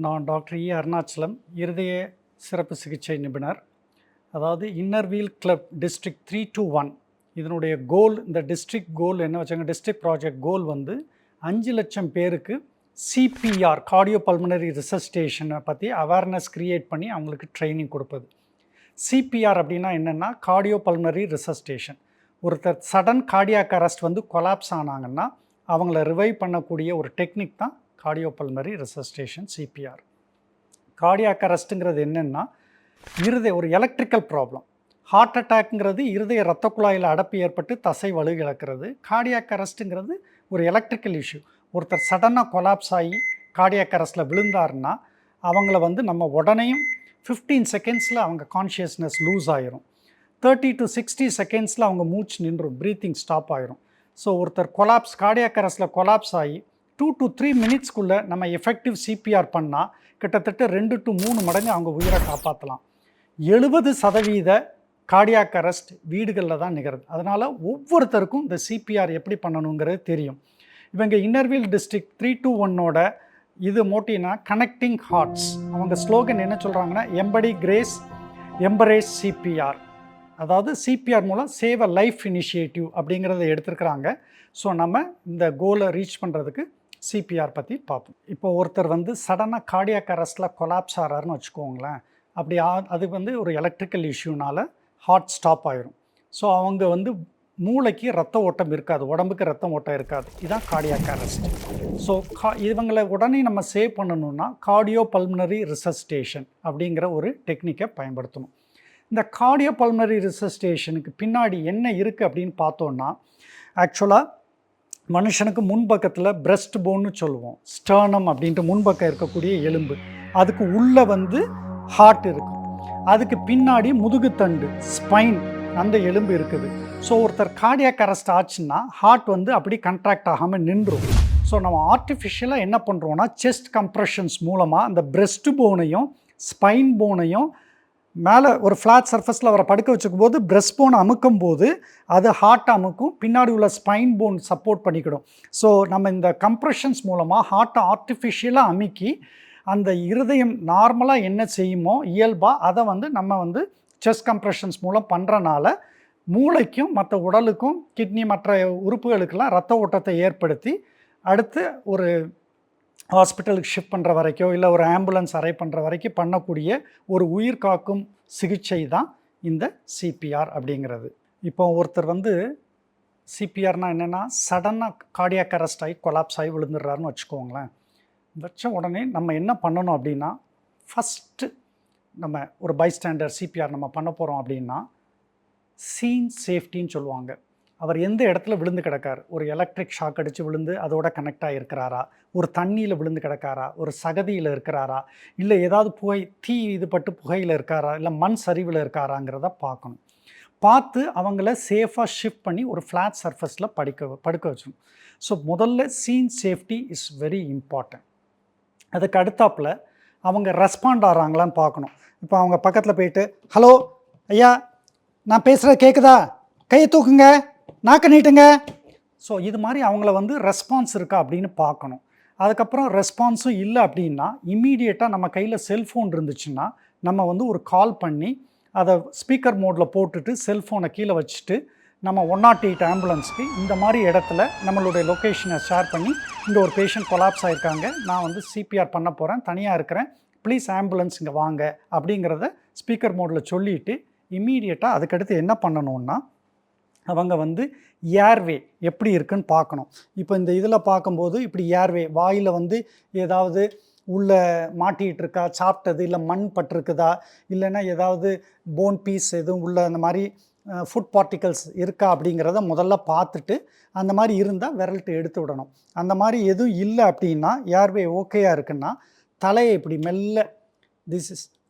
நான் டாக்டர் அருணாச்சலம், இருதய சிறப்பு சிகிச்சை நிபுணர். அதாவது இன்னர்வீல் கிளப் டிஸ்ட்ரிக்ட் 321 இதனுடைய கோல், இந்த டிஸ்ட்ரிக்ட் கோல் என்ன வச்சாங்க, டிஸ்ட்ரிக்ட் ப்ராஜெக்ட் கோல் வந்து 5,00,000 பேருக்கு சிபிஆர் கார்டியோ பல்மனரி ரிசஸ்டேஷனை பற்றி அவேர்னஸ் க்ரியேட் பண்ணி அவங்களுக்கு ட்ரைனிங் கொடுப்பது. சிபிஆர் அப்படின்னா என்னென்னா கார்டியோ பல்மனரி ரிசஸ்டேஷன். ஒருத்தர் சடன் கார்டியாக் அரெஸ்ட் வந்து கொலாப்ஸ் ஆனாங்கன்னா அவங்கள ரிவைவ் பண்ணக்கூடிய ஒரு டெக்னிக் தான் cardio pulmonary resuscitation, CPR. Cardiac அரெஸ்ட்டுங்கிறது என்னென்னா ஒரு எலக்ட்ரிக்கல் ப்ராப்ளம். ஹார்ட் அட்டாக்ங்கிறது இருதய இரத்த குழாயில் அடப்பு ஏற்பட்டு தசை வலு இழக்கிறது. கார்டியாக் அரெஸ்ட்டுங்கிறது ஒரு எலக்ட்ரிக்கல் இஷ்யூ. ஒருத்தர் சடனாக கொலாப்ஸ் ஆகி கார்டியாக் அரெஸ்ட்டில் விழுந்தாருன்னா அவங்கள வந்து நம்ம உடனேயும் 15 செகண்ட்ஸில் அவங்க கான்ஷியஸ்னஸ் லூஸ் ஆயிரும். 30 to 60 செகண்ட்ஸில் அவங்க மூச்சு நின்றும், ப்ரீத்திங் ஸ்டாப் ஆயிரும். ஸோ ஒருத்தர் கார்டியாக் அரெஸ்ட்டில் கொலாப்ஸ் ஆகி 2 to 3 மினிட்ஸ்க்குள்ளே நம்ம எஃபெக்டிவ் சிபிஆர் பண்ணால் கிட்டத்தட்ட 2 to 3 மடங்கு அவங்க உயிரை காப்பாற்றலாம். 70% கார்டியாக் அரெஸ்ட் வீடுகளில் தான் நிகழுது. அதனால் ஒவ்வொருத்தருக்கும் இந்த சிபிஆர் எப்படி பண்ணணுங்கிறது தெரியும். இவங்க இன்னர்வீல் டிஸ்ட்ரிக்ட் 321ஓட இது மோட்டினா கனெக்டிங் ஹார்ட்ஸ். அவங்க ஸ்லோகன் என்ன சொல்கிறாங்கன்னா, எம்படி கிரேஸ் எம்பரேஸ் சிபிஆர். அதாவது சிபிஆர் மூலம் சேவ் அ லைஃப் இனிஷியேட்டிவ் அப்படிங்கிறத எடுத்துருக்குறாங்க. ஸோ நம்ம இந்த கோலை ரீச் பண்ணுறதுக்கு சிபிஆர் பற்றி பார்ப்போம். இப்போ ஒருத்தர் வந்து சடனாக கார்டியாக் அரெஸ்ட்டில் கொலாப்ஸ் ஆகிறாருன்னு வச்சுக்கோங்களேன். அப்படி அது வந்து ஒரு எலக்ட்ரிக்கல் இஷ்யூனால் ஹார்ட் ஸ்டாப் ஆயிரும். ஸோ அவங்க வந்து மூளைக்கு ரத்த ஓட்டம் இருக்காது, உடம்புக்கு ரத்த ஓட்டம் இருக்காது. இதுதான் கார்டியாக் அரெஸ்ட். ஸோ இவங்களை உடனே நம்ம சேவ் பண்ணணுன்னா கார்டியோ பல்மனரி ரிசஸ்டேஷன் அப்படிங்கிற ஒரு டெக்னிக்கை பயன்படுத்தணும். இந்த கார்டியோ பல்மனரி ரிசஸ்டேஷனுக்கு பின்னாடி என்ன இருக்குது அப்படின்னு பார்த்தோன்னா, ஆக்சுவலாக மனுஷனுக்கு முன்பக்கத்தில் பிரெஸ்ட் போன்னு சொல்லுவோம், ஸ்டர்னம் அப்படின்ட்டு முன்பக்கம் இருக்கக்கூடிய எலும்பு, அதுக்கு உள்ளே வந்து ஹார்ட் இருக்கும். அதுக்கு பின்னாடி முதுகுத்தண்டு ஸ்பைன், அந்த எலும்பு இருக்குது. ஸோ ஒருத்தர் கார்டியாக் அரெஸ்ட் ஆச்சுன்னா ஹார்ட் வந்து அப்படி கண்ட்ராக்ட் ஆகாமல் நின்றும். ஸோ நம்ம ஆர்டிஃபிஷியலாக என்ன பண்ணுறோன்னா, செஸ்ட் கம்ப்ரெஷன்ஸ் மூலமாக அந்த பிரெஸ்ட் போனையும் ஸ்பைன் போனையும் மேலே ஒரு ஃப்ளாட் சர்ஃபஸில் அவரை படுக்க வச்சுக்கும் போது பிரெஸ்ட் போனை அமுக்கும் போது அது ஹார்ட்டை அமுக்கும், பின்னாடி உள்ள ஸ்பைன் போன் சப்போர்ட் பண்ணிக்கிடும். ஸோ நம்ம இந்த கம்ப்ரெஷன்ஸ் மூலமாக ஹார்ட்டை ஆர்டிஃபிஷியலாக அமுக்கி அந்த இருதயம் நார்மலாக என்ன செய்யுமோ இயல்பாக அதை வந்து நம்ம வந்து செஸ்ட் கம்ப்ரெஷன்ஸ் மூலம் பண்ணுறனால மூளைக்கும் மற்ற உடலுக்கும் கிட்னி மற்ற உறுப்புகளுக்கெல்லாம் ரத்த ஓட்டத்தை ஏற்படுத்தி அடுத்து ஒரு ஹாஸ்பிட்டலுக்கு ஷிஃப்ட் பண்ணுற வரைக்கும் இல்லை ஒரு ஆம்புலன்ஸ் அரை பண்ணுற வரைக்கும் பண்ணக்கூடிய ஒரு உயிர் காக்கும் சிகிச்சை தான் இந்த சிபிஆர் அப்படிங்கிறது. இப்போ ஒருத்தர் வந்து சிபிஆர்னால் என்னென்னா, சடனாக கார்டியாக் அரெஸ்ட் ஆகி கொலாப்ஸ் ஆகி விழுந்துடுறாருன்னு வச்சுக்கோங்களேன். வச்ச உடனே நம்ம என்ன பண்ணணும் அப்படின்னா, ஃபஸ்ட்டு நம்ம ஒரு பைஸ்டாண்டர் சிபிஆர் நம்ம பண்ண போகிறோம் அப்படின்னா, சீன் சேஃப்டின்னு சொல்லுவாங்க. அவர் எந்த இடத்துல விழுந்து கிடக்கார், ஒரு எலக்ட்ரிக் ஷாக் அடித்து விழுந்து அதோட கனெக்ட் ஆகிருக்கிறாரா, ஒரு தண்ணியில் விழுந்து கிடக்காரா, ஒரு சகதியில் இருக்கிறாரா, இல்லை ஏதாவது தீ இதுபட்டு புகையில் இருக்காரா, இல்லை மண் சரிவில் இருக்காராங்கிறத பார்க்கணும். பார்த்து அவங்கள சேஃபாக ஷிஃப்ட் பண்ணி ஒரு ஃப்ளாட் சர்ஃபஸில் படுக்க வச்சணும். ஸோ முதல்ல scene safety is very important. அதுக்கு அடுத்தாப்பில் அவங்க ரெஸ்பாண்ட் ஆகிறாங்களான்னு பார்க்கணும். இப்போ அவங்க பக்கத்தில் போயிட்டு, ஹலோ ஐயா, நான் பேசுகிற கேட்குதா, கையை தூக்குங்க, நாக்க நீட்டுங்க. ஸோ இது மாதிரி அவங்கள வந்து ரெஸ்பான்ஸ் இருக்கா அப்படின்னு பார்க்கணும். அதுக்கப்புறம் ரெஸ்பான்ஸும் இல்லை அப்படின்னா இம்மீடியட்டாக நம்ம கையில் செல்ஃபோன் இருந்துச்சுன்னா நம்ம வந்து ஒரு கால் பண்ணி அதை ஸ்பீக்கர் மோடில் போட்டுட்டு செல்ஃபோனை கீழே வச்சுட்டு நம்ம 108 ஆம்புலன்ஸ்க்கு இந்த மாதிரி இடத்துல நம்மளுடைய லொக்கேஷனை ஷேர் பண்ணி, இங்கே ஒரு பேஷண்ட் கொலாப்ஸ் ஆகிருக்காங்க, நான் வந்து சிபிஆர் பண்ண போகிறேன், தனியாக இருக்கிறேன், ப்ளீஸ் ஆம்புலன்ஸ் இங்கே வாங்க அப்படிங்கிறத ஸ்பீக்கர் மோடில் சொல்லிவிட்டு இம்மீடியட்டாக அதுக்கடுத்து என்ன பண்ணணுன்னா, அவங்க வந்து ஏர்வே எப்படி இருக்குன்னு பார்க்கணும். இப்போ இந்த இதில் பார்க்கும்போது இப்படி ஏர்வே வாயில் வந்து ஏதாவது உள்ளே மாட்டிகிட்டு இருக்கா, சாப்பிட்டது இல்லை மண் பட்டிருக்குதா, இல்லைன்னா ஏதாவது போன் பீஸ் எதுவும் உள்ள அந்த மாதிரி ஃபுட் பார்ட்டிகல்ஸ் இருக்கா அப்படிங்கிறத முதல்ல பார்த்துட்டு, அந்த மாதிரி இருந்தால் விரல்ட்டு எடுத்து விடணும். அந்த மாதிரி எதுவும் இல்லை அப்படின்னா, ஏர்வே ஓகேயாக இருக்குன்னா தலையை இப்படி மெல்ல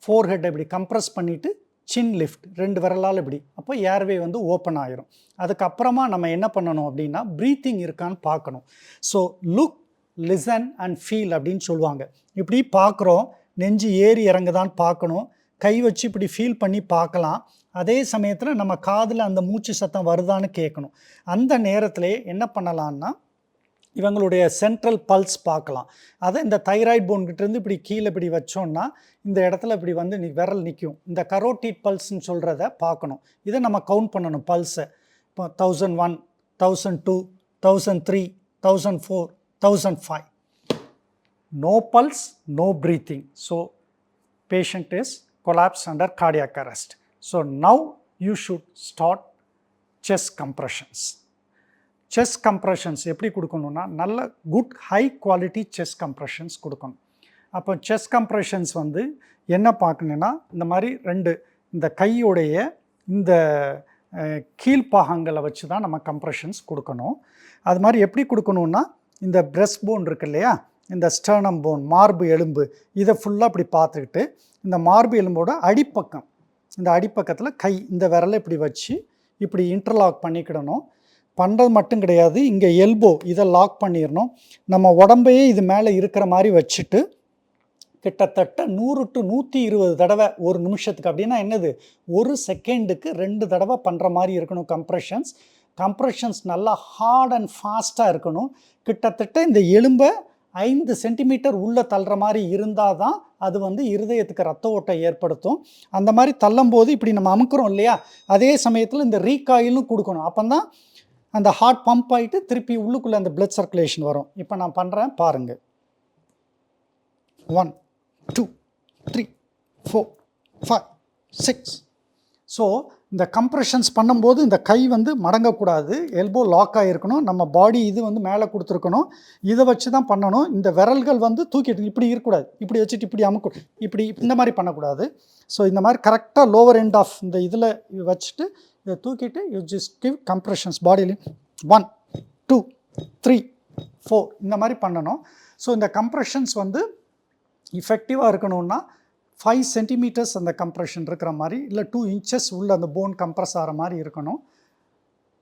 ஃபோர்ஹெட்டை இப்படி கம்ப்ரெஸ் பண்ணிவிட்டு சின் லிஃப்ட் 2 விரலால் இப்படி, அப்போ ஏர்வே வந்து ஓப்பன் ஆகிரும். அதுக்கப்புறமா நம்ம என்ன பண்ணணும் அப்படின்னா, ப்ரீத்திங் இருக்கான்னு பார்க்கணும். So look, listen and feel அப்படின்னு சொல்லுவாங்க. இப்படி பார்க்குறோம், நெஞ்சு ஏறி இறங்குதான்னு பார்க்கணும், கை வச்சு இப்படி ஃபீல் பண்ணி பார்க்கலாம். அதே சமயத்தில் நம்ம காதில் அந்த மூச்சு சத்தம் வருதான்னு கேட்கணும். அந்த நேரத்தில் என்ன பண்ணலான்னா, இவங்களுடைய சென்ட்ரல் பல்ஸ் பார்க்கலாம். அதை இந்த தைராய்டு போன்கிட்டேருந்து இப்படி கீழே இப்படி வச்சோன்னா இந்த இடத்துல இப்படி வந்து விரல் நிற்கும். இந்த கரோட்டிட் பல்ஸ்ன்னு சொல்கிறத பார்க்கணும். இதை நம்ம கவுண்ட் பண்ணணும் பல்ஸை. இப்போ 1001, 1002, 1003, 1004, 1005. No pulse, no breathing. So patient is collapsed under cardiac arrest. So now you should start chest compressions. Chest compressions எப்படி கொடுக்கணும்னா நல்ல good high quality chest compressions கொடுக்கணும். அப்போ செஸ்ட் கம்ப்ரெஷன்ஸ் வந்து என்ன பார்க்கணுன்னா இந்த மாதிரி இந்த கையுடைய இந்த கீழ்ப்பாகங்களை வச்சு தான் நம்ம கம்ப்ரெஷன்ஸ் கொடுக்கணும். அது மாதிரி எப்படி கொடுக்கணுன்னா இந்த பிரெஸ்ட் போன் இருக்கு இல்லையா, இந்த ஸ்டர்னம் போன் மார்பு எலும்பு, இதை ஃபுல்லாக இப்படி பார்த்துக்கிட்டு இந்த மார்பு எலும்போட அடிப்பக்கம், இந்த அடிப்பக்கத்தில் கை இந்த விரலை இப்படி வச்சு இப்படி இன்டர்லாக் பண்ணிக்கிடணும். பண்ணுறது மட்டும் கிடையாது, இங்கே எல்போ இதை லாக் பண்ணிடணும். நம்ம உடம்பையே இது மேலே இருக்கிற மாதிரி வச்சுட்டு கிட்டத்தட்ட 100 to 120 தடவை ஒரு நிமிஷத்துக்கு. அப்படின்னா என்னது, ஒரு செகண்டுக்கு 2 தடவை பண்ணுற மாதிரி இருக்கணும் கம்ப்ரெஷன்ஸ் நல்லா ஹார்ட் அண்ட் ஃபாஸ்ட்டாக இருக்கணும். கிட்டத்தட்ட இந்த எலும்பை 5 சென்டிமீட்டர் உள்ளே தள்ளுற மாதிரி இருந்தால் தான் அது வந்து இருதயத்துக்கு ரத்த ஓட்டை ஏற்படுத்தும். அந்த மாதிரி தள்ளும்போது இப்படி நம்ம அமுக்கிறோம் இல்லையா, அதே சமயத்தில் இந்த ரீகாயிலும் கொடுக்கணும். அப்போ தான் அந்த ஹார்ட் பம்ப் ஆகிட்டு திருப்பி உள்ளுக்குள்ளே அந்த பிளட் சர்க்குலேஷன் வரும். இப்போ நான் பண்ணுறேன் பாருங்கள். 1, 2, 3, 4, 5, 6. ஸோ இந்த கம்ப்ரெஷன்ஸ் பண்ணும்போது இந்த கை வந்து மடங்கக்கூடாது, எல்போ லாக் ஆகிருக்கணும், நம்ம பாடி இது வந்து மேலே கொடுத்துருக்கணும். இதை வச்சு தான் பண்ணணும். இந்த விரல்கள் வந்து தூக்கிட்டு இப்படி இருக்கக்கூடாது, இப்படி வச்சுட்டு இப்படி அமுக்க இப்படி இந்த மாதிரி பண்ணக்கூடாது. ஸோ இந்த மாதிரி கரெக்டாக லோவர் எண்ட் ஆஃப் இந்த இதில் வச்சுட்டு இதை தூக்கிட்டு யூ ஜஸ்ட் கிவ் கம்ப்ரெஷன்ஸ் பாடியிலையும் 1, 2, 3, 4 இந்த மாதிரி பண்ணணும். ஸோ இந்த கம்ப்ரெஷன்ஸ் வந்து இஃபெக்டிவாக இருக்கணும்னா 5 சென்டிமீட்டர்ஸ் அந்த கம்ப்ரெஷன் இருக்கிற மாதிரி, இல்லை 2 inches உள்ள அந்த போன் கம்ப்ரெஸ் ஆகிற மாதிரி இருக்கணும்.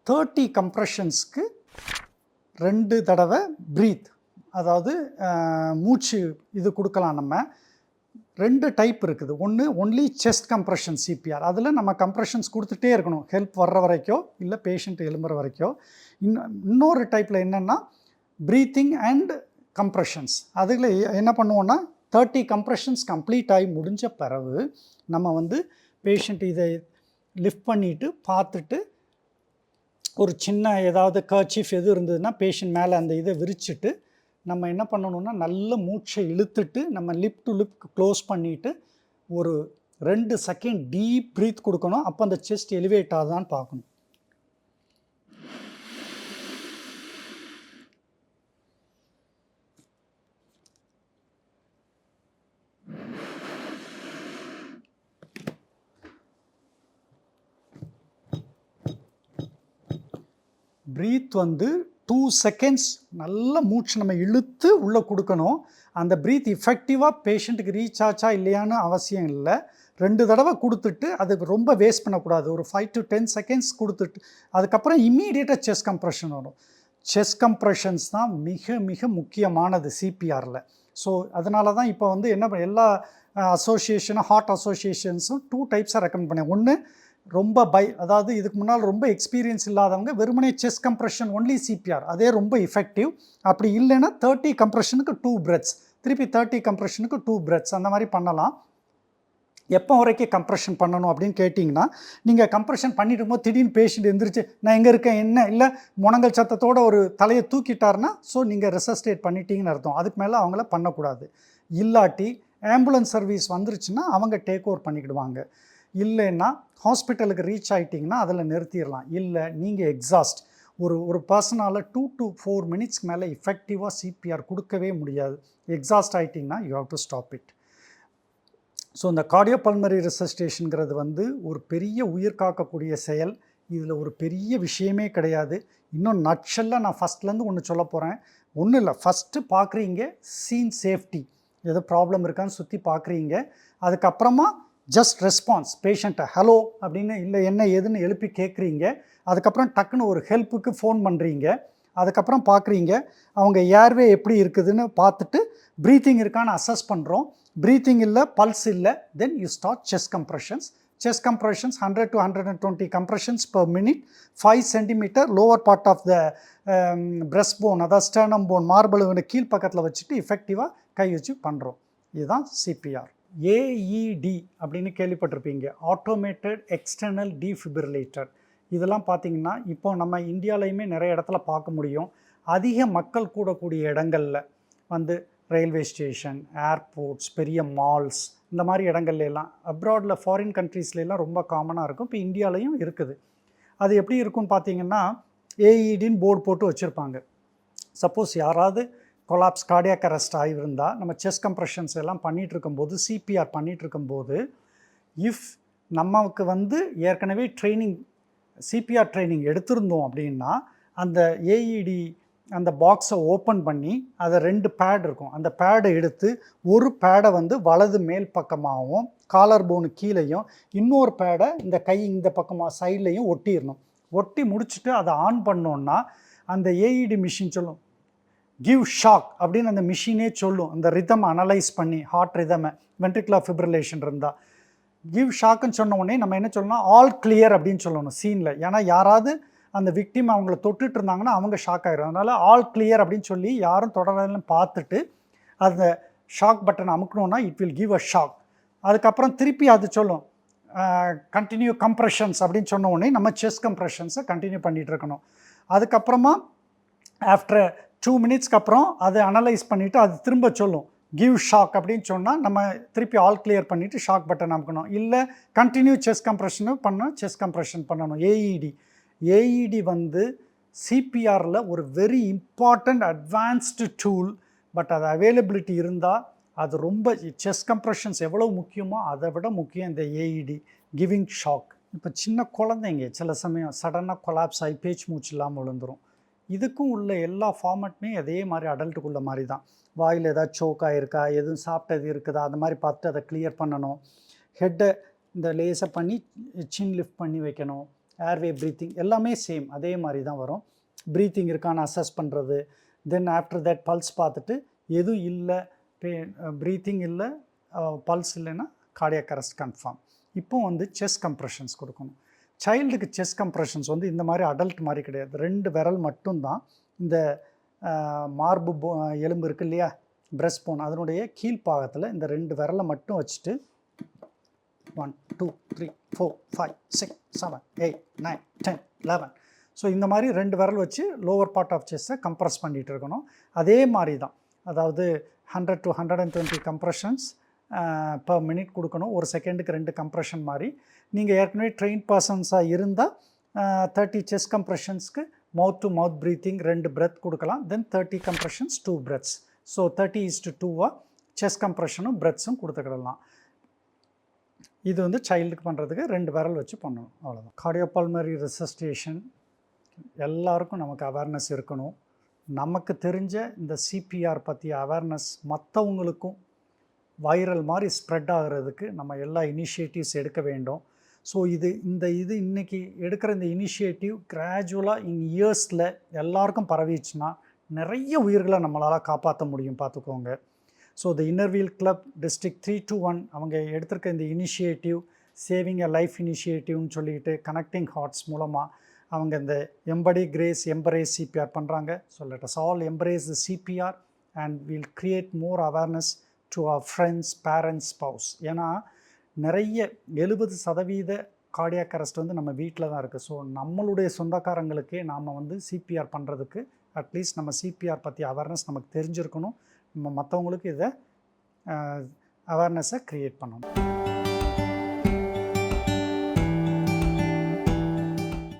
30 கம்ப்ரெஷன்ஸ்க்கு 2 தடவை ப்ரீத், அதாவது மூச்சு இது கொடுக்கலாம். நம்ம 2 டைப் இருக்குது. ஒன்று ஒன்லி செஸ்ட் கம்ப்ரெஷன் சிபிஆர், அதில் நம்ம கம்ப்ரெஷன்ஸ் கொடுத்துட்டே இருக்கணும் ஹெல்ப் வர்ற வரைக்கும், இல்லை பேஷண்ட் எழும்புற வரைக்கும். இன்னொரு டைப்பில் என்னென்னா ப்ரீத்திங் அண்ட் கம்ப்ரெஷன்ஸ். அதில் என்ன பண்ணுவோன்னா 30 கம்ப்ரெஷன்ஸ் கம்ப்ளீட் ஆகி முடிஞ்ச பிறகு நம்ம வந்து பேஷண்ட் இதை லிஃப்ட் பண்ணிவிட்டு பார்த்துட்டு ஒரு சின்ன ஏதாவது கர்ச்சீஃப் எது இருந்ததுன்னா பேஷண்ட் மேலே அந்த இதை விரிச்சிட்டு நம்ம என்ன பண்ணணும்னா நல்ல மூச்சை இழுத்துட்டு நம்ம லிப் டு லிப் க்ளோஸ் பண்ணிவிட்டு ஒரு 2 செகண்ட் டீப் ப்ரீத் கொடுக்கணும். அப்போ அந்த செஸ்ட் எலிவேட் ஆகுதான்னு பார்க்கணும். ப்ரீத் வந்து 2 செகண்ட்ஸ் நல்ல மூச்சு நம்ம இழுத்து உள்ளே கொடுக்கணும். அந்த ப்ரீத் இஃபெக்டிவாக பேஷண்ட்டுக்கு ரீச் ஆச்சா இல்லையான்னு அவசியம் இல்லை. 2 தடவை கொடுத்துட்டு அதுக்கு ரொம்ப வேஸ்ட் பண்ணக்கூடாது. ஒரு 5 to 10 செகண்ட்ஸ் கொடுத்துட்டு அதுக்கப்புறம் இம்மீடியட்டாக செஸ்ட் கம்ப்ரெஷன் வரும். செஸ்ட் கம்ப்ரெஷன்ஸ் தான் மிக மிக முக்கியமானது சிபிஆரில். ஸோ அதனால தான் இப்போ வந்து என்ன எல்லா அசோசியேஷனும் ஹார்ட் அசோசியேஷன்ஸும் 2 டைப்ஸாக ரெக்கமெண்ட் பண்ணேன். ஒன்று ரொம்ப அதாவது இதுக்கு முன்னால் ரொம்ப எக்ஸ்பீரியன்ஸ் இல்லாதவங்க வெறுமனே செஸ்ட் கம்ப்ரெஷன் ஒன்லி சிபிஆர், அதே ரொம்ப எஃபெக்டிவ். அப்படி இல்லைன்னா 30 கம்ப்ரெஷனுக்கு 2 breaths, திருப்பி 30 கம்ப்ரெஷனுக்கு 2 breaths அந்த மாதிரி பண்ணலாம். எப்போ வரைக்கும் கம்ப்ரெஷன் பண்ணணும் அப்படின்னு கேட்டிங்கன்னா, நீங்கள் கம்ப்ரெஷன் பண்ணிட்டு போது திடீர்னு பேஷண்ட் எந்திரிச்சு நான் எங்கே இருக்கேன் என்ன இல்லை முனங்கல் சத்தத்தோடு ஒரு தலையை தூக்கிட்டாருன்னா ஸோ நீங்கள் ரெசஸ்டேட் பண்ணிட்டீங்கன்னு அர்த்தம். அதுக்கு மேலே அவங்கள பண்ணக்கூடாது. இல்லாட்டி ஆம்புலன்ஸ் சர்வீஸ் வந்துருச்சுன்னா அவங்க டேக் ஓவர் பண்ணிக்கிடுவாங்க. இல்லைன்னா ஹாஸ்பிட்டலுக்கு ரீச் ஆகிட்டிங்கன்னா அதில் நிறுத்திடலாம். இல்லை நீங்கள் எக்ஸாஸ்ட் ஒரு பர்சனால் 2 to 4 minutes மேலே எஃபெக்டிவாக சிபிஆர் கொடுக்கவே முடியாது. எக்ஸாஸ்ட் ஆகிட்டிங்கன்னா you have to stop it. So இந்த கார்டியோபல்மரி ரெசஸ்டேஷனுங்கிறது வந்து ஒரு பெரிய உயிர் காக்கக்கூடிய செயல். இதில் ஒரு பெரிய விஷயமே கிடையாது. இன்னும் நட்ஷெல்லாம் நான் ஃபஸ்ட்லேருந்து ஒன்று சொல்ல போகிறேன். ஒன்றும் இல்லை, ஃபஸ்ட்டு பார்க்குறீங்க சீன் சேஃப்டி, ஏதோ ப்ராப்ளம் இருக்கான்னு சுற்றி பார்க்குறீங்க. அதுக்கப்புறமா ஜஸ்ட் ரெஸ்பான்ஸ், பேஷண்ட்டை ஹலோ அப்படின்னு இல்லை என்ன ஏதுன்னு எழுப்பி கேட்குறீங்க. அதுக்கப்புறம் டக்குன்னு ஒரு ஹெல்ப்புக்கு ஃபோன் பண்ணுறீங்க. அதுக்கப்புறம் பார்க்குறீங்க அவங்க ஏர்வே எப்படி இருக்குதுன்னு பார்த்துட்டு ப்ரீத்திங் இருக்கான்னு அசஸ் பண்ணுறோம். ப்ரீத்திங் இல்லை, பல்ஸ் இல்லை, then you start chest compressions. chest compressions 100 to 120 compressions per minute, 5 centimeter lower part of the breastbone, அதாவது sternum bone, மார்பளவின கீழ் பக்கத்தில் வச்சுட்டு எஃபெக்டிவாக கை வச்சு பண்ணுறோம். இதுதான் சிபிஆர். ஏஇடி அப்படின்னு கேள்விப்பட்டிருப்பீங்க, ஆட்டோமேட்டட் எக்ஸ்டர்னல் டீஃபிபிரிலேட்டர். இதெல்லாம் பார்த்தீங்கன்னா இப்போ நம்ம இந்தியாலையுமே நிறைய இடத்துல பார்க்க முடியும். அதிக மக்கள் கூடக்கூடிய இடங்களில் வந்து ரயில்வே ஸ்டேஷன், ஏர்போர்ட்ஸ், பெரிய மால்ஸ், இந்த மாதிரி இடங்கள்லாம் அப்ராடில் ஃபாரின் கண்ட்ரீஸ்லாம் ரொம்ப காமனாக இருக்கும். இப்போ இந்தியாலையும் இருக்குது. அது எப்படி இருக்குன்னு பார்த்தீங்கன்னா, ஏஇடின்னு போர்டு போட்டு வச்சுருப்பாங்க. சப்போஸ் யாராவது கொலாப்ஸ், கார்டியாக் அரெஸ்ட் ஆகியிருந்தால் நம்ம செஸ்ட் கம்ப்ரெஷன்ஸ் எல்லாம் பண்ணிகிட்டு இருக்கும்போது, சிபிஆர் பண்ணிகிட்டு இருக்கும்போது, இஃப் நமக்கு வந்து ஏற்கனவே சிபிஆர் ட்ரைனிங் எடுத்திருந்தோம் அப்படின்னா, அந்த ஏஇடி அந்த பாக்ஸை ஓப்பன் பண்ணி அதை 2 பேட் இருக்கும், அந்த பேடை எடுத்து ஒரு பேடை வந்து வலது மேல் பக்கமாகவும் காலர் போனு கீழேயும், இன்னொரு பேடை இந்த கை இந்த பக்கமாக சைட்லேயும் ஒட்டிடணும். ஒட்டி முடிச்சுட்டு அதை ஆன் பண்ணோன்னா அந்த ஏஇடி மிஷின் சொல்லும் கிவ் ஷாக் அப்படின்னு. அந்த மிஷினே சொல்லும், அந்த ரிதம் அனலைஸ் பண்ணி, ஹார்ட் ரிதமை, வென்ட்ரிகுலர் ஃபிப்ரிலேஷன் இருந்தால் கிவ் ஷாக்குன்னு சொன்ன உடனே நம்ம என்ன சொல்லணும், ஆல் கிளியர் அப்படின்னு சொல்லணும் சீனில். ஏன்னா யாராவது அந்த விக்டிம் அவங்கள தொட்டுட்டு இருந்தாங்கன்னா அவங்க ஷாக் ஆகிடும். அதனால் ஆல் கிளியர் அப்படின்னு சொல்லி யாரும் தொடர்ந்து பார்த்துட்டு அந்த ஷாக் பட்டன் அமுக்கணுன்னா it will give a shock. அதுக்கப்புறம் திருப்பி அது சொல்லும் கண்டினியூ கம்ப்ரெஷன்ஸ் அப்படின்னு சொன்ன உடனே நம்ம செஸ்ட் கம்ப்ரெஷன்ஸை கண்டினியூ பண்ணிகிட்டு இருக்கணும். அதுக்கப்புறமா ஆஃப்டர் 2 மினிட்ஸ்க்கு அப்புறம் அதை அனலைஸ் பண்ணிவிட்டு அது திரும்ப சொல்லும் கிவ் ஷாக் அப்படின்னு சொன்னால் நம்ம திருப்பி ஆல் கிளியர் பண்ணிவிட்டு ஷாக் பட்டன் அமுக்கணும். இல்லை கண்டினியூ செஸ்ட் கம்ப்ரெஷனும் பண்ணணும், செஸ்ட் கம்ப்ரெஷன் பண்ணணும். ஏஇடி வந்து சிபிஆரில் ஒரு very important advanced tool. But அது அவைலபிலிட்டி இருந்தால் அது ரொம்ப, செஸ்ட் கம்ப்ரெஷன்ஸ் எவ்வளோ முக்கியமோ அதை விட முக்கியம் இந்த ஏஇடி கிவிங் ஷாக். இப்போ சின்ன குழந்தைங்க சில சமயம் சடனாக கொலாப்ஸ் ஆகி பேச்சு மூச்சு இல்லாமல் விழுந்துடும். இதுக்கும் உள்ள எல்லா ஃபார்மேட்டுமே அதே மாதிரி அடல்ட்டுக்குள்ள மாதிரி தான். வாயில் ஏதாவது சோக் ஆகிருக்கா, எதுவும் சாப்பிட்டது இருக்குதா, அந்த மாதிரி பார்த்து அதை கிளியர் பண்ணணும். ஹெட்டை இந்த லேசர் பண்ணி சின் லிஃப்ட் பண்ணி வைக்கணும். ஏர்வே ப்ரீத்திங் எல்லாமே சேம் அதே மாதிரி தான் வரும். ப்ரீத்திங் இருக்கான்னு அசஸ் பண்ணுறது. தென் ஆஃப்டர் தட் பல்ஸ் பார்த்துட்டு எதுவும் இல்லை, ப்ரீத்திங் இல்லை, பல்ஸ் இல்லைன்னா கார்டியாக் அரெஸ்ட் கன்ஃபார்ம். இப்போ வந்து செஸ்ட் கம்ப்ரெஷன்ஸ் கொடுக்கணும். சைல்டுக்கு செஸ்ட் கம்ப்ரெஷன்ஸ் வந்து இந்த மாதிரி அடல்ட் மாதிரி கிடையாது. 2 விரல் மட்டும்தான் இந்த மார்பு எலும்பு இருக்குது இல்லையா, பிரஸ்ட் போன், அதனுடைய கீழ்ப்பாகத்தில் இந்த 2 விரலை மட்டும் வச்சுட்டு 1 2 3 4 5 6 7 8 9 10 11. ஸோ இந்த மாதிரி 2 விரல் வச்சு லோவர் பார்ட் ஆஃப் செஸ்ட்டை கம்ப்ரெஸ் பண்ணிகிட்டு இருக்கணும். அதே மாதிரி தான், அதாவது 100 to 120 கம்ப்ரெஷன்ஸ் பர் மினிட் கொடுக்கணும். ஒரு செகண்டுக்கு 2 கம்ப்ரெஷன் மாதிரி. நீங்கள் ஏற்கனவே ட்ரெயின் பர்சன்ஸாக இருந்தால் 30 செஸ்ட் கம்ப்ரெஷன்ஸ்க்கு mouth to mouth breathing 2 breath கொடுக்கலாம். Then 30 compressions 2 breaths. So 30:2 chest கம்ப்ரெஷனும் பிரெத்ஸும் கொடுத்துக்கிடலாம். இது வந்து சைல்டுக்கு பண்ணுறதுக்கு 2 விரல் வச்சு பண்ணணும், அவ்வளோதான். கார்டியோபல்மரி ரெசஸ்டேஷன் எல்லாருக்கும் நமக்கு அவேர்னஸ் இருக்கணும். நமக்கு தெரிஞ்ச இந்த சிபிஆர் பற்றிய அவேர்னஸ் மற்றவங்களுக்கும் வைரல் மாதிரி ஸ்ப்ரெட் ஆகிறதுக்கு நம்ம எல்லா இனிஷியேட்டிவ்ஸ் எடுக்க வேண்டும். ஸோ இது இன்றைக்கி எடுக்கிற இந்த இனிஷியேட்டிவ் கிராஜுவலாக இன் இயர்ஸில் எல்லாருக்கும் பரவிச்சுன்னா நிறைய உயிர்களை நம்மளால் காப்பாற்ற முடியும், பார்த்துக்கோங்க. So the Inner Wheel club district 321 அவங்க எடுத்திருக்க இந்த இனிஷியேட்டிவ் சேவிங் எ லைஃப் இனிஷியேட்டிவ்னு சொல்லிட்டு கனெக்டிங் ஹார்ட்ஸ் மூலமாக அவங்க இந்த எம்படி கிரேஸ் எம்பரேஸ் சிபிஆர் பண்ணுறாங்க. So let us all embrace the CPR and will create more awareness to our friends, parents, spouse. ஏன்னா நிறைய 70% கார்டியாக் அரெஸ்ட் வந்து நம்ம வீட்டில் தான் இருக்குது. ஸோ நம்மளுடைய சொந்தக்காரங்களுக்கே நாம் வந்து சிபிஆர் பண்ணுறதுக்கு அட்லீஸ்ட் நம்ம சிபிஆர் பற்றி அவேர்னஸ் நமக்கு தெரிஞ்சிருக்கணும். நம்ம மற்றவங்களுக்கு இதை அவேர்னஸை க்ரியேட் பண்ணணும்.